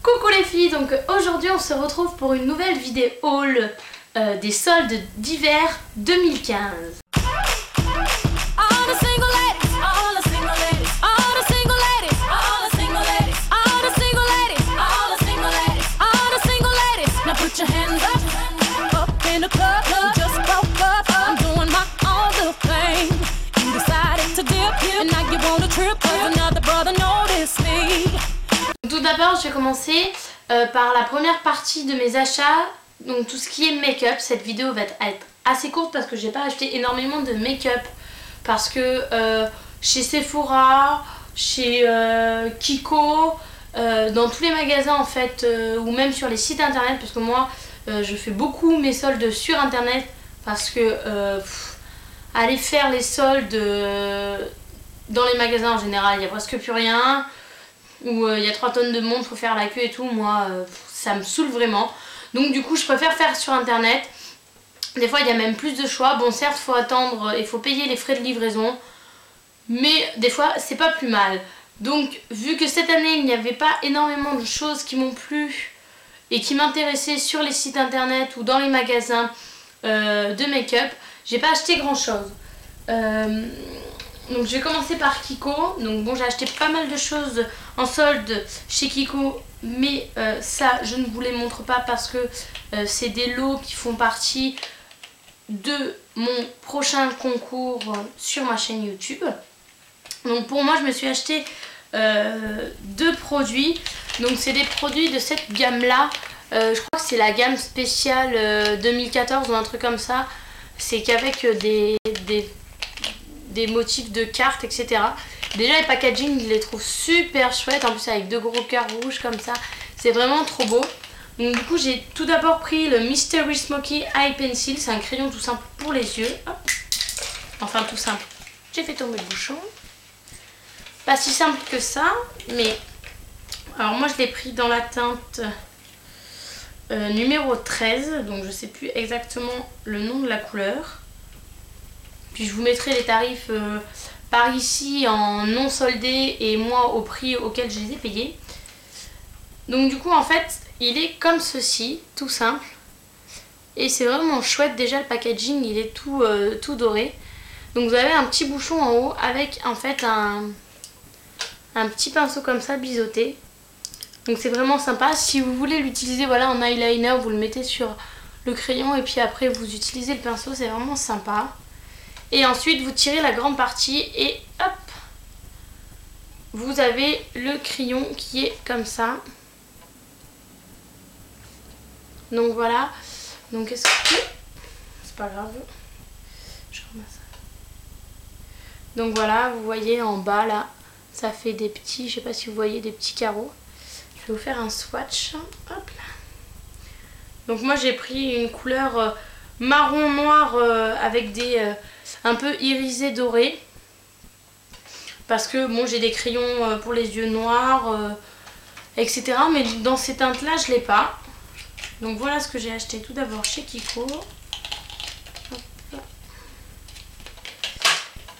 Coucou les filles, donc aujourd'hui on se retrouve pour une nouvelle vidéo haul des soldes d'hiver 2015. Tout d'abord je vais commencer par la première partie de mes achats, donc tout ce qui est make-up. Cette vidéo va être assez courte parce que j'ai pas acheté énormément de make-up, parce que chez Sephora, chez Kiko, dans tous les magasins en fait, ou même sur les sites internet, parce que moi je fais beaucoup mes soldes sur internet, parce que aller faire les soldes dans les magasins en général il n'y a presque plus rien, où il y a 3 tonnes de monde, faut faire la queue et tout, moi ça me saoule vraiment. Donc du coup je préfère faire sur internet. Des fois il y a même plus de choix. Bon certes faut attendre, il faut payer les frais de livraison, mais des fois c'est pas plus mal. Donc vu que cette année il n'y avait pas énormément de choses qui m'ont plu et qui m'intéressaient sur les sites internet ou dans les magasins de make-up, j'ai pas acheté grand chose. Donc je vais commencer par Kiko. Donc bon, j'ai acheté pas mal de choses en solde chez Kiko, mais ça je ne vous les montre pas parce que c'est des lots qui font partie de mon prochain concours sur ma chaîne YouTube. Donc pour moi je me suis acheté 2 produits. Donc c'est des produits de cette gamme là. Je crois que c'est la gamme spéciale 2014 ou un truc comme ça. C'est qu'avec des motifs de cartes, etc. Déjà les packaging, je les trouve super chouettes. En plus avec 2 gros cœurs rouges comme ça. C'est vraiment trop beau. Donc du coup j'ai tout d'abord pris le Mystery Smoky Eye Pencil. C'est un crayon tout simple pour les yeux. Hop. Enfin tout simple. J'ai fait tomber le bouchon. Pas si simple que ça. Mais alors moi je l'ai pris dans la teinte numéro 13. Donc je sais plus exactement le nom de la couleur. Puis je vous mettrai les tarifs par ici en non soldé et moi au prix auquel je les ai payés. Donc du coup en fait il est comme ceci, tout simple. Et c'est vraiment chouette, déjà le packaging il est tout doré. Donc vous avez un petit bouchon en haut avec en fait un petit pinceau comme ça biseauté. Donc c'est vraiment sympa. Si vous voulez l'utiliser voilà, en eyeliner, vous le mettez sur le crayon et puis après vous utilisez le pinceau, c'est vraiment sympa. Et ensuite vous tirez la grande partie et hop, vous avez le crayon qui est comme ça. Donc voilà. Donc est-ce que c'est pas grave, je ramasse ça. Donc voilà, vous voyez en bas là, ça fait des petits, je sais pas si vous voyez, des petits carreaux. Je vais vous faire un swatch. Hop là. Donc moi j'ai pris une couleur marron noir avec des un peu irisé doré, parce que bon j'ai des crayons pour les yeux noirs etc, mais dans ces teintes là je l'ai pas. Donc voilà ce que j'ai acheté tout d'abord chez Kiko. Hop.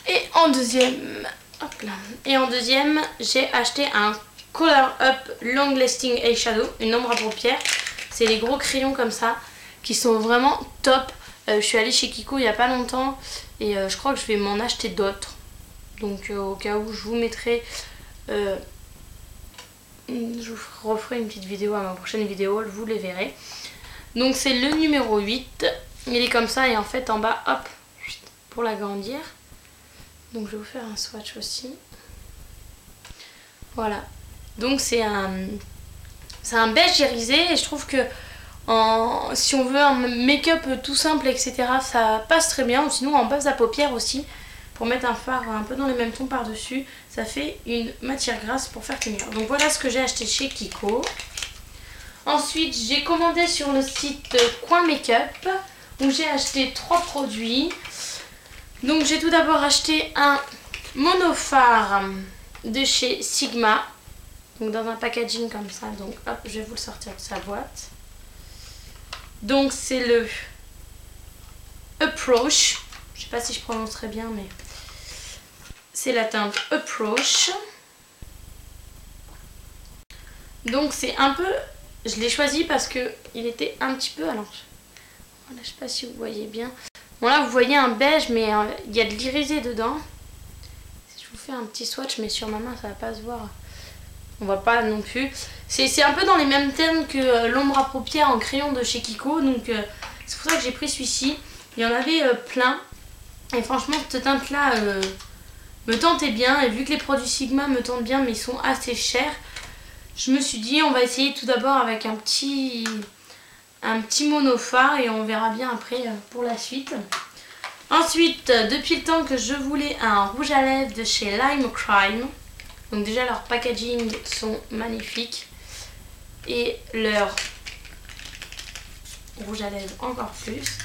Et en deuxième, hop là. Et en deuxième j'ai acheté un Color Up Long Lasting Eyeshadow, une ombre à paupières. C'est les gros crayons comme ça qui sont vraiment top. Je suis allée chez Kiko il n'y a pas longtemps et je crois que je vais m'en acheter d'autres. Donc au cas où je vous mettrai, je vous referai une petite vidéo à ma prochaine vidéo, vous les verrez. Donc c'est le numéro 8, il est comme ça et en fait en bas, hop, pour l'agrandir. Donc je vais vous faire un swatch aussi. Voilà, donc c'est un beige irisé et je trouve que si on veut un make-up tout simple etc, ça passe très bien. Ou sinon en base à paupières aussi, pour mettre un fard un peu dans les mêmes tons par dessus, ça fait une matière grasse pour faire tenir. Donc voilà ce que j'ai acheté chez Kiko. Ensuite j'ai commandé sur le site Coin Make-up où j'ai acheté 3 produits. Donc j'ai tout d'abord acheté un monofard de chez Sigma, donc dans un packaging comme ça. Donc hop, je vais vous le sortir de sa boîte. Donc c'est le Approach, je sais pas si je prononce très bien, mais c'est la teinte Approach. Donc c'est un peu... Je l'ai choisi parce que il était un petit peu... Alors, voilà, je sais pas si vous voyez bien. Bon là vous voyez un beige mais il y a de l'irisé dedans. Si je vous fais un petit swatch mais sur ma main ça va pas se voir. On voit pas non plus. C'est un peu dans les mêmes termes que l'ombre à paupières en crayon de chez Kiko. Donc c'est pour ça que j'ai pris celui-ci. Il y en avait plein. Et franchement cette teinte là me tentait bien. Et vu que les produits Sigma me tentent bien mais ils sont assez chers, je me suis dit on va essayer tout d'abord avec un petit monophare et on verra bien après pour la suite. Ensuite, depuis le temps que je voulais un rouge à lèvres de chez Lime Crime. Donc déjà leurs packaging sont magnifiques et leur rouge à lèvres encore plus.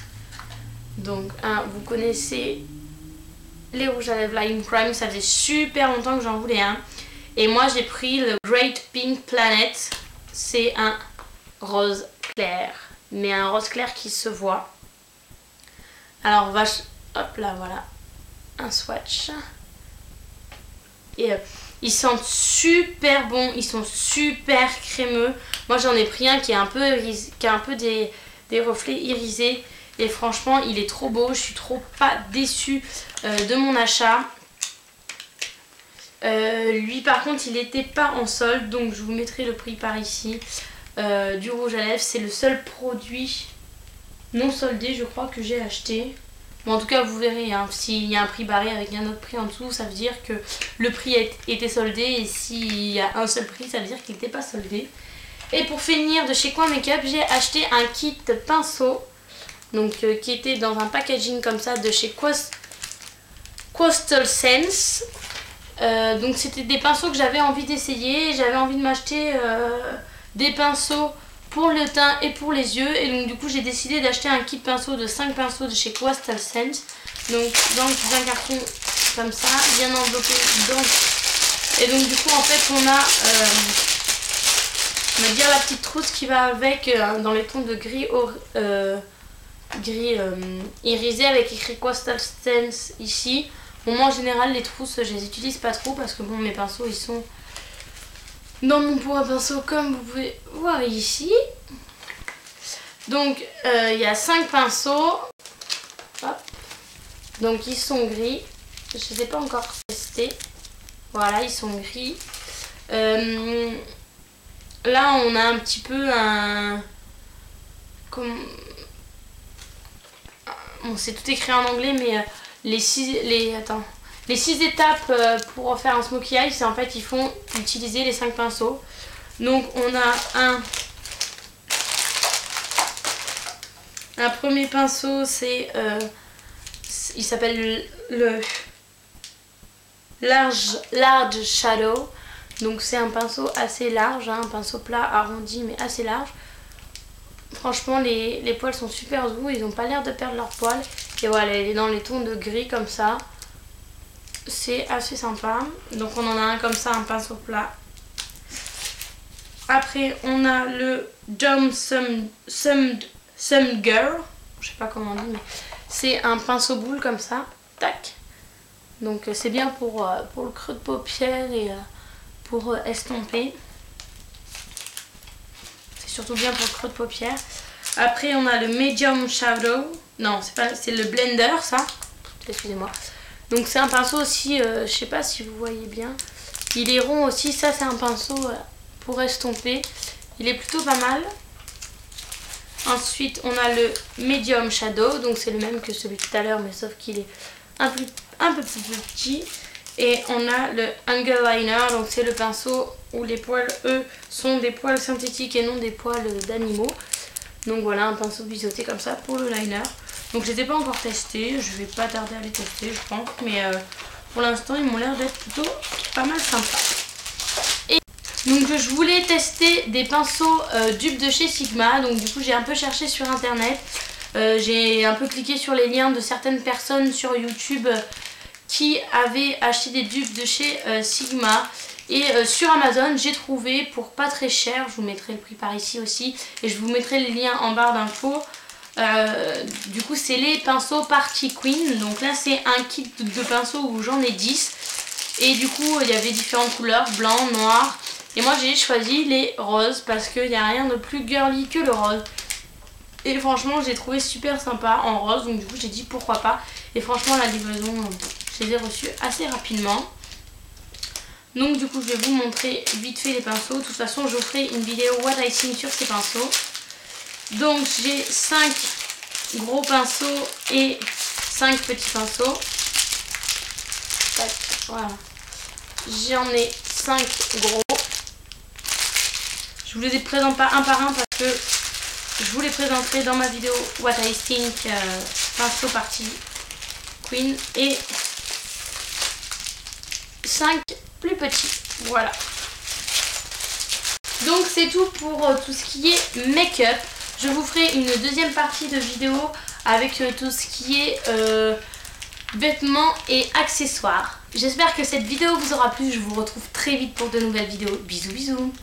Donc vous connaissez les rouges à lèvres Lime Crime, ça faisait super longtemps que j'en voulais un. Et moi j'ai pris le Great Pink Planet, c'est un rose clair, mais un rose clair qui se voit. Alors on va, hop là voilà, un swatch. Et ils sentent super bon, ils sont super crémeux. Moi j'en ai pris un qui est un peu des reflets irisés. Et franchement il est trop beau, je suis trop pas déçue de mon achat. Lui par contre il n'était pas en solde, donc je vous mettrai le prix par ici. Du rouge à lèvres, c'est le seul produit non soldé je crois que j'ai acheté. Bon, en tout cas vous verrez, hein, s'il y a un prix barré avec un autre prix en dessous, ça veut dire que le prix était soldé, et s'il y a un seul prix ça veut dire qu'il n'était pas soldé. Et pour finir, de chez Coin Makeup, j'ai acheté un kit pinceau, donc qui était dans un packaging comme ça de chez Coastal Sense. Donc c'était des pinceaux que j'avais envie d'essayer, j'avais envie de m'acheter des pinceaux pour le teint et pour les yeux, et donc du coup j'ai décidé d'acheter un kit pinceau de 5 pinceaux de chez Coastal Sense. Donc dans un carton comme ça, bien enveloppé dedans. Et donc du coup en fait on va dire la petite trousse qui va avec dans les tons de gris irisé avec écrit Coastal Sense ici. Bon, moi en général les trousses je les utilise pas trop parce que bon mes pinceaux ils sont dans mon pot à pinceau comme vous pouvez voir ici. Donc il y a 5 pinceaux. Hop. Donc ils sont gris. Je ne les ai pas encore testés. Voilà, ils sont gris. Là on a un petit peu un... Bon, c'est tout écrit en anglais mais les 6 étapes pour faire un smokey eye, c'est en fait il faut utiliser les 5 pinceaux. Donc on a un premier pinceau, c'est il s'appelle le large shadow. Donc c'est un pinceau assez large, hein, un pinceau plat arrondi mais assez large. Franchement les poils sont super doux, ils n'ont pas l'air de perdre leurs poils. Et voilà, il est dans les tons de gris comme ça. C'est assez sympa. Donc on en a un comme ça, un pinceau plat. Après on a le Jump Some Girl. Je sais pas comment on dit, mais c'est un pinceau boule comme ça. Tac. Donc c'est bien pour le creux de paupière et pour estomper. C'est surtout bien pour le creux de paupière. Après on a le Medium Shadow. Non, c'est le Blender ça. Excusez-moi. Donc c'est un pinceau aussi, je sais pas si vous voyez bien. Il est rond aussi, ça c'est un pinceau pour estomper. Il est plutôt pas mal. Ensuite on a le Medium Shadow, donc c'est le même que celui de tout à l'heure mais sauf qu'il est un peu plus petit. Et on a le Angle Liner, donc c'est le pinceau où les poils eux sont des poils synthétiques et non des poils d'animaux. Donc voilà, un pinceau biseauté comme ça pour le liner. Donc je les ai pas encore testés, je vais pas tarder à les tester je pense, mais pour l'instant ils m'ont l'air d'être plutôt pas mal sympas. Et donc je voulais tester des pinceaux dupes de chez Sigma, donc du coup j'ai un peu cherché sur internet, j'ai un peu cliqué sur les liens de certaines personnes sur YouTube qui avaient acheté des dupes de chez Sigma. Et sur Amazon j'ai trouvé pour pas très cher, je vous mettrai le prix par ici aussi et je vous mettrai les liens en barre d'infos. Du coup c'est les pinceaux Party Queen, donc là c'est un kit de pinceaux où j'en ai 10 et du coup il y avait différentes couleurs, blanc, noir Et moi j'ai choisi les roses parce qu'il n'y a rien de plus girly que le rose. Et franchement j'ai trouvé super sympa en rose, donc du coup j'ai dit pourquoi pas. Et franchement la livraison, je les ai reçus assez rapidement. Donc du coup je vais vous montrer vite fait les pinceaux. De toute façon je vous ferai une vidéo what I think sur ces pinceaux. Donc j'ai 5 gros pinceaux et 5 petits pinceaux. Tac, voilà. J'en ai 5 gros. Je vous les présente pas un par un parce que je vous les présenterai dans ma vidéo What I Think pinceau partie Queen. Et 5 plus petits. Voilà. Donc c'est tout pour tout ce qui est make-up. Je vous ferai une deuxième partie de vidéo avec tout ce qui est vêtements et accessoires. J'espère que cette vidéo vous aura plu. Je vous retrouve très vite pour de nouvelles vidéos. Bisous bisous.